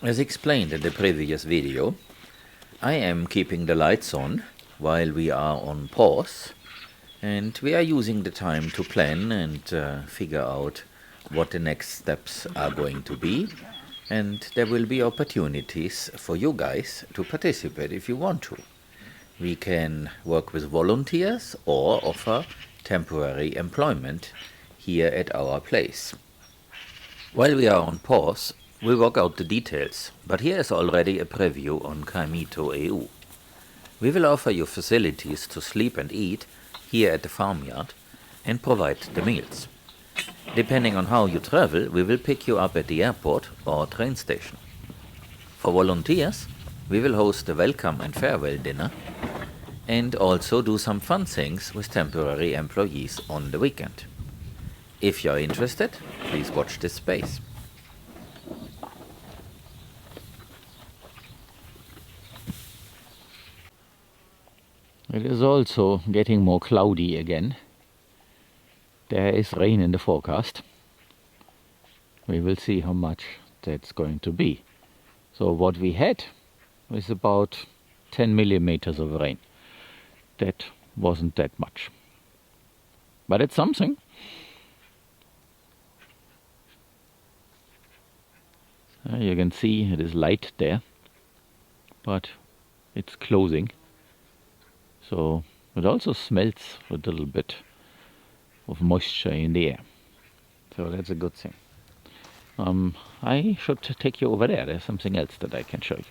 As explained in the previous video, I am keeping the lights on while we are on pause, and we are using the time to plan and figure out what the next steps are going to be, and there will be opportunities for you guys to participate if you want to. We can work with volunteers or offer temporary employment here at our place. While we are on pause, we'll work out the details, but here is already a preview on Caimito EU. We will offer you facilities to sleep and eat here at the farmyard and provide the meals. Depending on how you travel, we will pick you up at the airport or train station. For volunteers, we will host a welcome and farewell dinner and also do some fun things with temporary employees on the weekend. If you're interested, please watch this space. It is also getting more cloudy again. There is rain in the forecast. We will see how much that's going to be. So what we had was about 10 millimeters of rain. That wasn't that much. But it's something. You can see it is light there, but it's closing. So it also smells a little bit of moisture in the air. So that's a good thing. I should take you over there. There's something else that I can show you.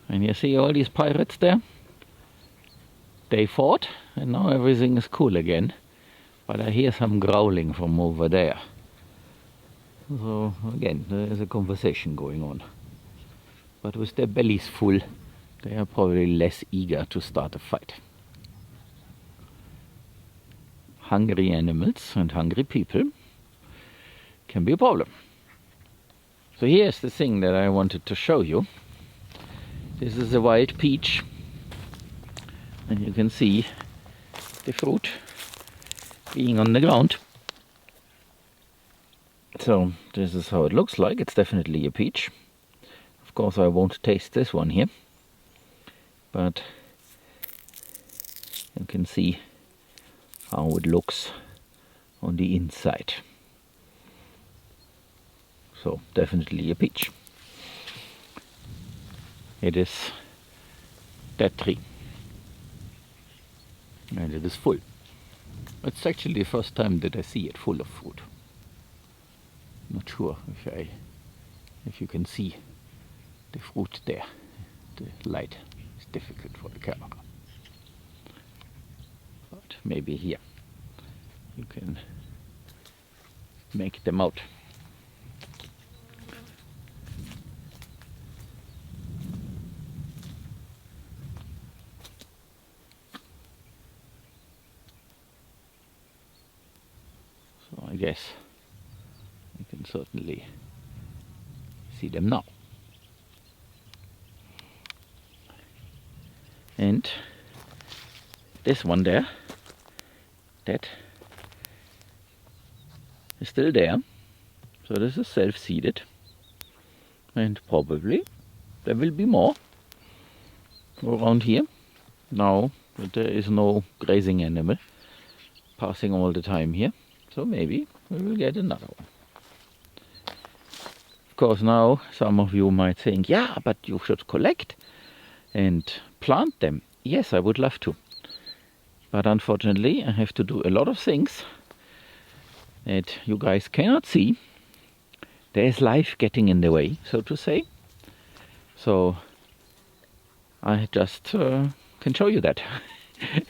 And you see all these pirates there? They fought, and now everything is cool again. But I hear some growling from over there. So again, there is a conversation going on. But with their bellies full, they are probably less eager to start a fight. Hungry animals and hungry people can be a problem. So here's the thing that I wanted to show you. This is a wild peach, and you can see the fruit being on the ground. So this is how it looks like. It's definitely a peach. Of course I won't taste this one here, but you can see how it looks on the inside. So definitely a peach. It is that tree, and it is full. It's actually the first time that I see it full of fruit. Not sure if you can see the fruit there. The light is difficult for the camera. But maybe here you can make them out. So I guess you can certainly see them now. And this one there, that is still there. So this is self-seeded, and probably there will be more around here now that there is no grazing animal passing all the time here. So maybe we will get another one. Of course, now some of you might think, yeah, but you should collect and plant them. Yes, I would love to. But unfortunately, I have to do a lot of things that you guys cannot see. There's life getting in the way, so to say. So I just can show you that.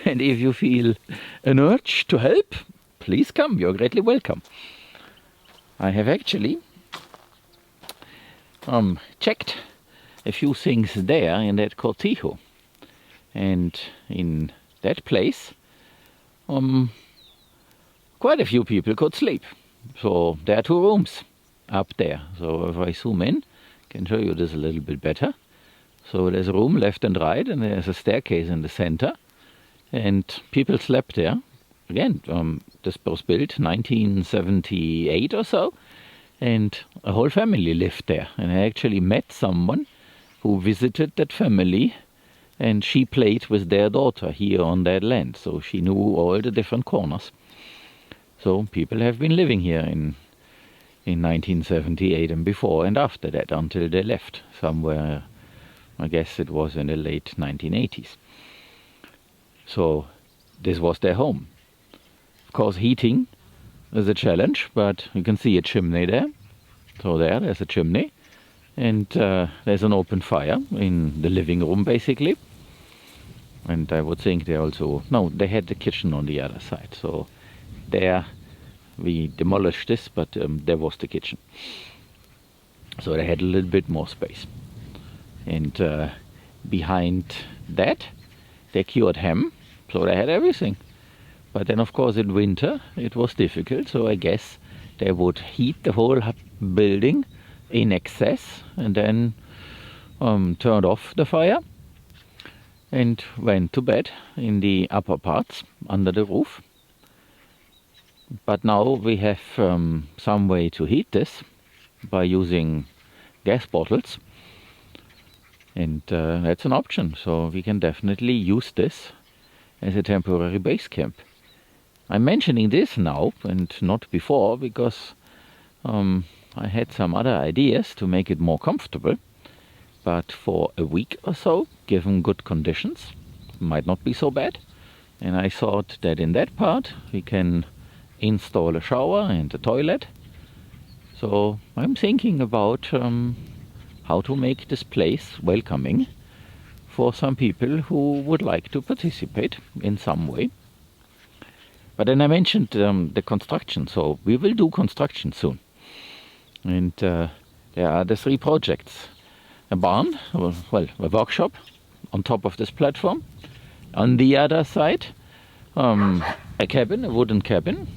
And if you feel an urge to help, please come. You're greatly welcome. I have actually checked a few things there in that cortijo. And in that place, quite a few people could sleep. So there are 2 rooms up there. So if I zoom in, I can show you this a little bit better. So there's a room left and right, and there's a staircase in the center. And people slept there. Again, this was built 1978 or so. and a whole family lived there. And I actually met someone who visited that family, and she played with their daughter here on that land, so she knew all the different corners. So people have been living here in 1978 and before and after that until they left somewhere, I guess it was in the late 1980s. So this was their home. Of course, heating is a challenge, but you can see a chimney there. So there's a chimney, and there's an open fire in the living room basically. And I would think they also, no, they had the kitchen on the other side. So there we demolished this, but there was the kitchen. So they had a little bit more space. And behind that, they cured ham, so they had everything. But then, of course, in winter it was difficult, so I guess they would heat the whole building in excess and then turned off the fire and went to bed in the upper parts under the roof. But now we have some way to heat this by using gas bottles, and that's an option. So we can definitely use this as a temporary base camp. I'm mentioning this now and not before because I had some other ideas to make it more comfortable, but for a week or so, given good conditions, might not be so bad. And I thought that in that part we can install a shower and a toilet. So I'm thinking about how to make this place welcoming for some people who would like to participate in some way. But then I mentioned the construction, so we will do construction soon. And there are the 3 projects. A barn, well, a workshop on top of this platform. On the other side, a cabin, a wooden cabin.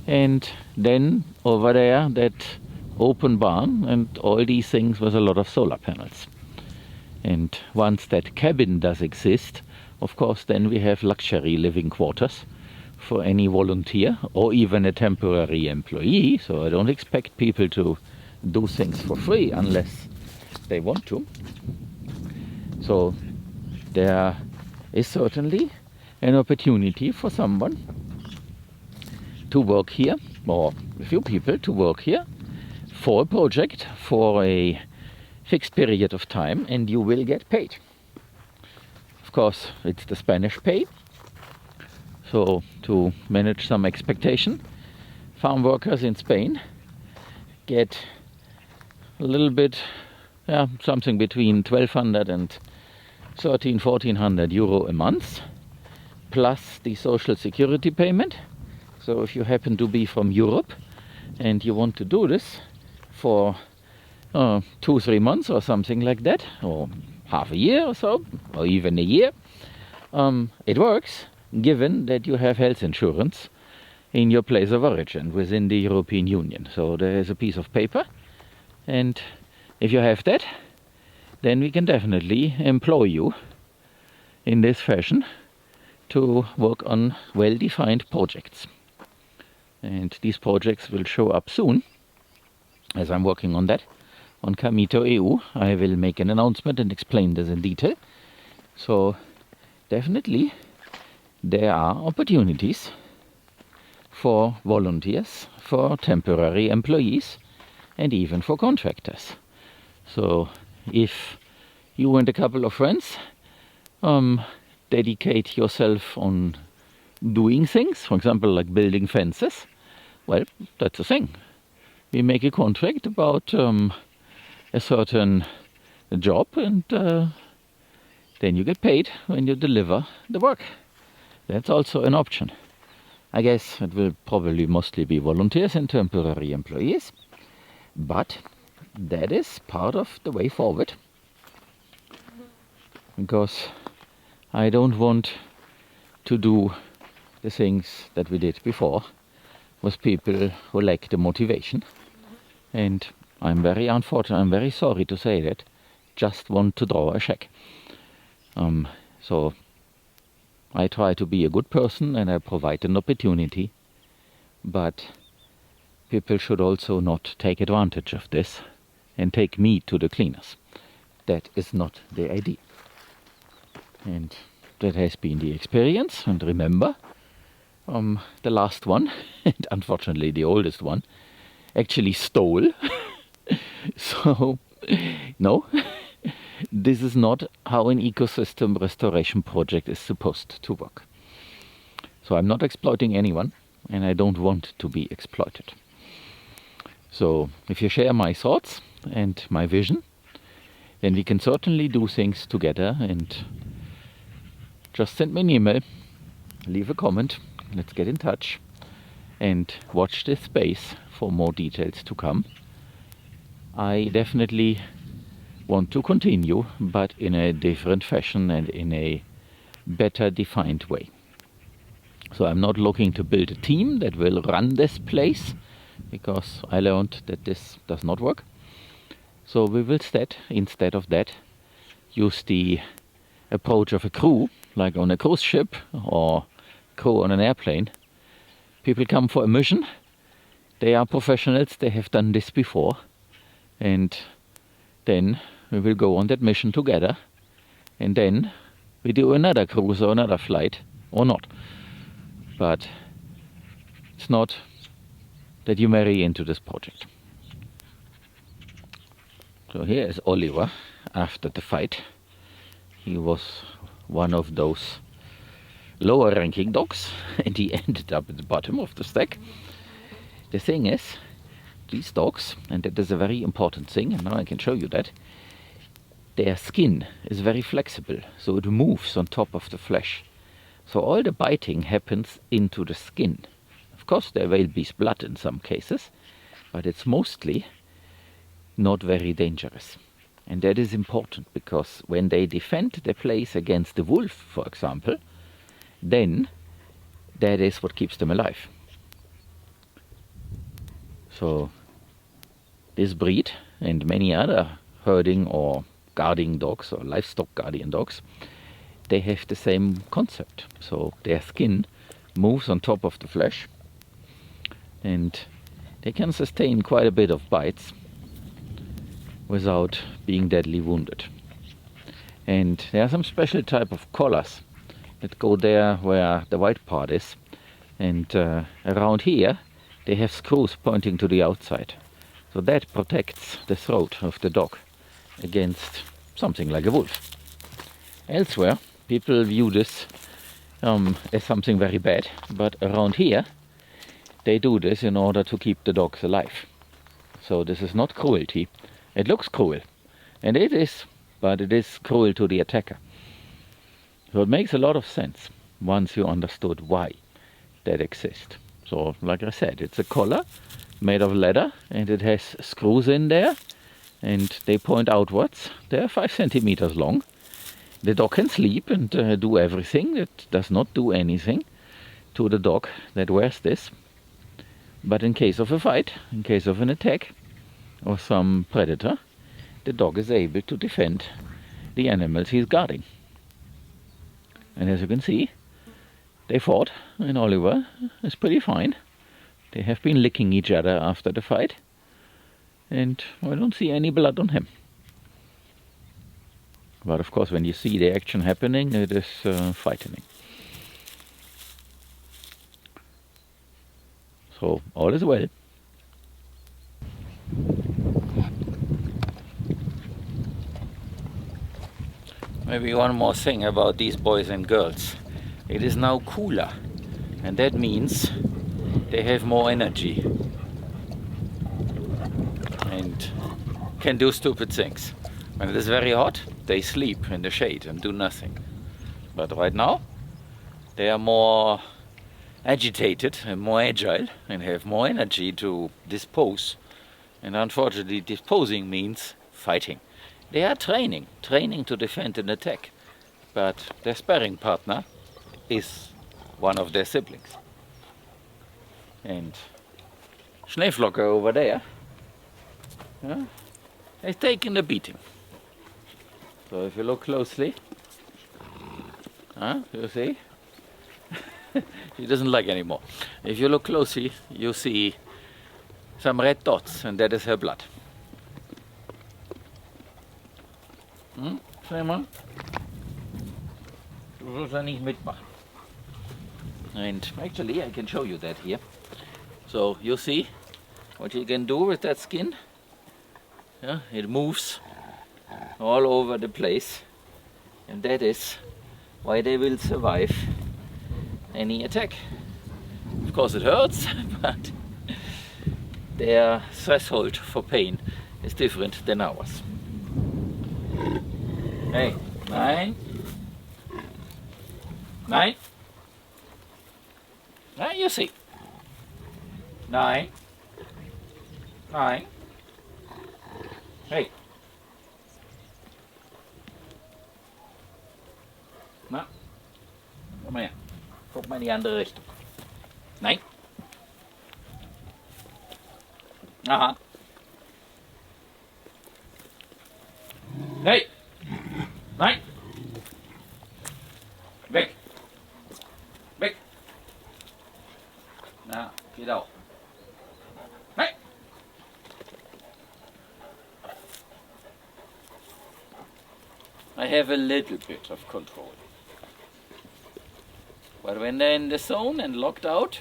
And then over there, that open barn and all these things with a lot of solar panels. And once that cabin does exist, of course, then we have luxury living quarters for any volunteer or even a temporary employee. So I don't expect people to do things for free unless they want to. So there is certainly an opportunity for someone to work here, or a few people to work here for a project for a fixed period of time, and you will get paid. Of course, it's the Spanish pay. So to manage some expectation, farm workers in Spain get a little bit, something between 1,200 and 1,400 euro a month, plus the social security payment. So if you happen to be from Europe and you want to do this for 2-3 months or something like that, or half a year or so, or even a year, it works, given that you have health insurance in your place of origin within the European Union. So there is a piece of paper, and if you have that, then we can definitely employ you in this fashion to work on well-defined projects. And these projects will show up soon, as I'm working on that. On Camito EU, I will make an announcement and explain this in detail. So definitely there are opportunities for volunteers, for temporary employees, and even for contractors. So if you and a couple of friends dedicate yourself on doing things, for example, like building fences, well, that's a thing. We make a contract about a certain job, and then you get paid when you deliver the work. That's also an option. I guess it will probably mostly be volunteers and temporary employees, but that is part of the way forward, because I don't want to do the things that we did before with people who lack the motivation. And I'm very unfortunate, I'm very sorry to say that, just want to draw a check. So I try to be a good person and I provide an opportunity, but people should also not take advantage of this and take me to the cleaners. That is not the idea. And that has been the experience. And remember, the last one, and unfortunately the oldest one, actually stole. So, no, this is not how an ecosystem restoration project is supposed to work. So I'm not exploiting anyone, and I don't want to be exploited. So if you share my thoughts and my vision, then we can certainly do things together, and just send me an email, leave a comment, let's get in touch, and watch this space for more details to come. I definitely want to continue, but in a different fashion and in a better defined way. So I'm not looking to build a team that will run this place, because I learned that this does not work. So we will instead of that, use the approach of a crew, like on a cruise ship or crew on an airplane. People come for a mission. They are professionals, they have done this before, and then we will go on that mission together, and then we do another cruise or another flight, or not. But it's not that you marry into this project. So here is Oliver after the fight. He was one of those lower ranking dogs, and he ended up at the bottom of the stack. The thing is, these dogs, and that is a very important thing, and now I can show you that, their skin is very flexible, so it moves on top of the flesh. So all the biting happens into the skin. Of course there will be blood in some cases, but it's mostly not very dangerous. And that is important, because when they defend their place against the wolf, for example, then that is what keeps them alive. So this breed and many other herding or guarding dogs or livestock guardian dogs, they have the same concept. So their skin moves on top of the flesh, and they can sustain quite a bit of bites without being deadly wounded. And there are some special type of collars that go there where the white part is, and around here they have screws pointing to the outside. So that protects the throat of the dog against something like a wolf. Elsewhere, people view this as something very bad, but around here they do this in order to keep the dogs alive. So this is not cruelty. It looks cruel, and it is, but it is cruel to the attacker. So it makes a lot of sense once you understood why that exists. So like I said, it's a collar made of leather, and it has screws in there, and they point outwards. They are 5 centimeters long. The dog can sleep and do everything. It does not do anything to the dog that wears this. But in case of a fight, in case of an attack or some predator, the dog is able to defend the animals he's guarding. And as you can see, they fought, and Oliver is pretty fine. They have been licking each other after the fight, and I don't see any blood on him. But of course, when you see the action happening, it is frightening. So all is well. Maybe one more thing about these boys and girls. It is now cooler, and that means they have more energy and can do stupid things. When it is very hot, they sleep in the shade and do nothing. But right now, they are more agitated and more agile and have more energy to dispose. And unfortunately, disposing means fighting. They are training to defend and attack. But their sparring partner is one of their siblings. And Schneeflocker over there has taken a beating. So if you look closely, you see, he doesn't like anymore. If you look closely, you see some red dots, and that is her blood. Simon? Du sollst ja nicht mitmachen. And actually I can show you that here. So you see what you can do with that skin? Yeah, it moves all over the place, and that is why they will survive any attack. Of course it hurts, but their threshold for pain is different than ours. Hey, nein. Nein. Now you see. Nein. Nein. Hey. Na, komm mal her. Guck mal in die andere Richtung. Nein. Aha. Hey. Nein. Weg. Weg. Na, geht auch. Nein. I have a little bit of control. But when they're in the zone and locked out,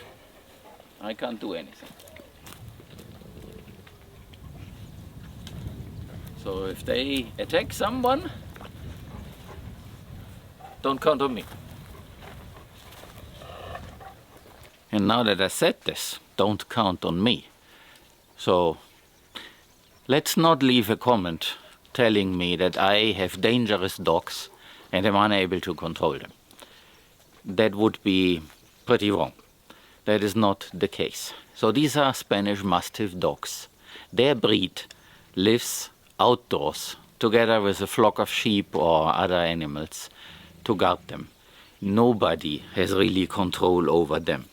I can't do anything. So if they attack someone, don't count on me. And now that I said this, don't count on me. So let's not leave a comment telling me that I have dangerous dogs and am unable to control them. That would be pretty wrong. That is not the case. So these are Spanish Mastiff dogs. Their breed lives outdoors together with a flock of sheep or other animals to guard them. Nobody has really control over them.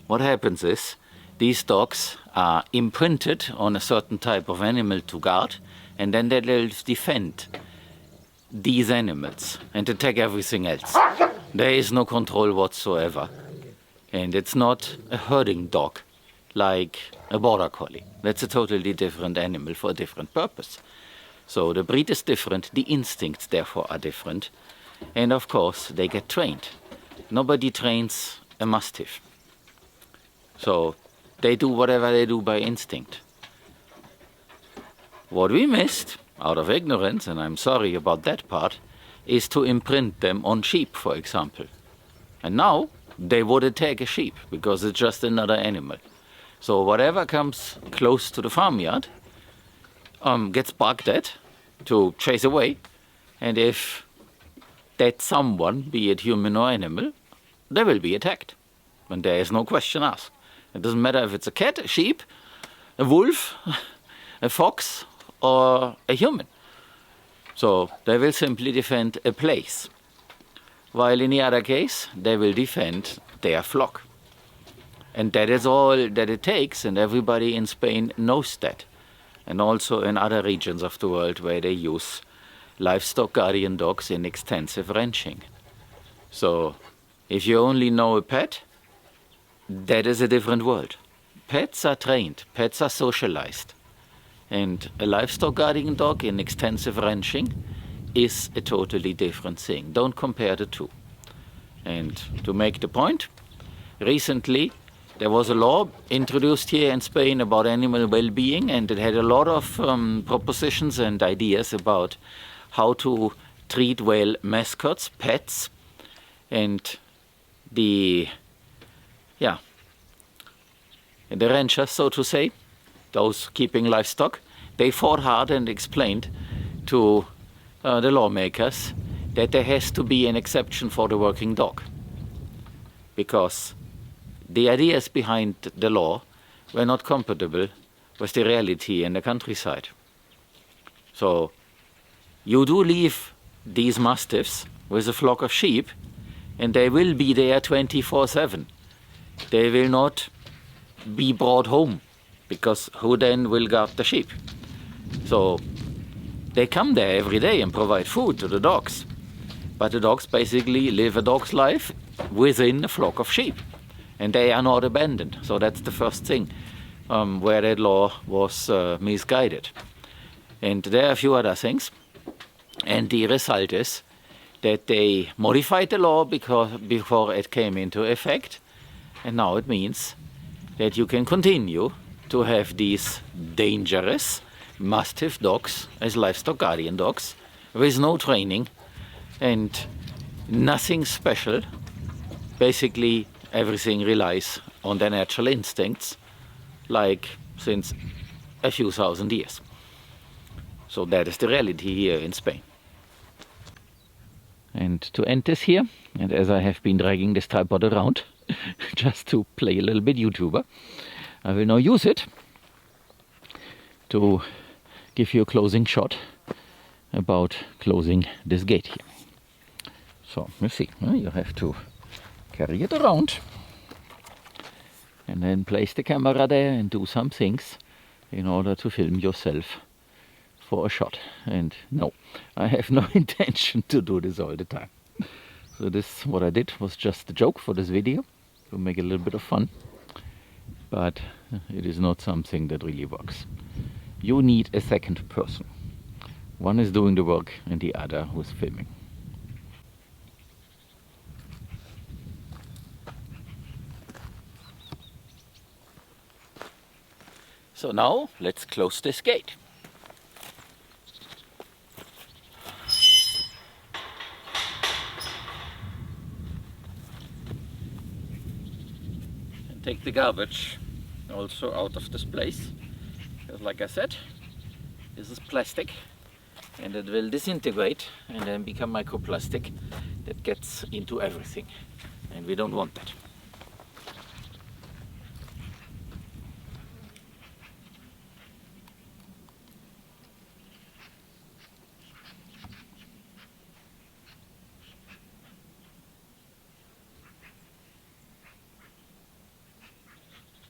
What happens is these dogs are imprinted on a certain type of animal to guard, and then they'll defend these animals and attack everything else. There is no control whatsoever. And it's not a herding dog like a border collie. That's a totally different animal for a different purpose. So the breed is different, the instincts therefore are different, and of course they get trained. Nobody trains a Mastiff. So they do whatever they do by instinct. What we missed, out of ignorance, and I'm sorry about that part, is to imprint them on sheep, for example. And now they would attack a sheep because it's just another animal. So whatever comes close to the farmyard gets barked at to chase away. And if that someone, be it human or animal, they will be attacked. And there is no question asked. It doesn't matter if it's a cat, a sheep, a wolf, a fox, or a human. So they will simply defend a place. While in the other case, they will defend their flock. And that is all that it takes, and everybody in Spain knows that. And also in other regions of the world where they use livestock guardian dogs in extensive ranching. So if you only know a pet, that is a different world. Pets are trained, pets are socialized. And a livestock guardian dog in extensive ranching is a totally different thing. Don't compare the two. And to make the point, recently there was a law introduced here in Spain about animal well-being, and it had a lot of propositions and ideas about how to treat well mascots, pets, and the ranchers, so to say, those keeping livestock, they fought hard and explained to the lawmakers that there has to be an exception for the working dog. Because the ideas behind the law were not compatible with the reality in the countryside. So you do leave these mastiffs with a flock of sheep, and they will be there 24/7. They will not be brought home, because who then will guard the sheep? So they come there every day and provide food to the dogs. But the dogs basically live a dog's life within a flock of sheep. And they are not abandoned. So that's the first thing where that law was misguided. And there are a few other things. And the result is that they modified the law before it came into effect. And now it means that you can continue to have these dangerous, mastiff dogs as livestock guardian dogs with no training and nothing special. Basically, everything relies on their natural instincts, like since a few thousand years. So that is the reality here in Spain. And to end this here, and as I have been dragging this tripod around just to play a little bit YouTuber, I will now use it to give you a closing shot about closing this gate here. So you see, you have to carry it around and then place the camera there and do some things in order to film yourself for a shot. And no, I have no intention to do this all the time. So this, what I did, was just a joke for this video to make a little bit of fun, but it is not something that really works. You need a second person. One is doing the work and the other who is filming. So now let's close this gate. And take the garbage also out of this place. Because like I said, this is plastic and it will disintegrate and then become microplastic that gets into everything. And we don't want that.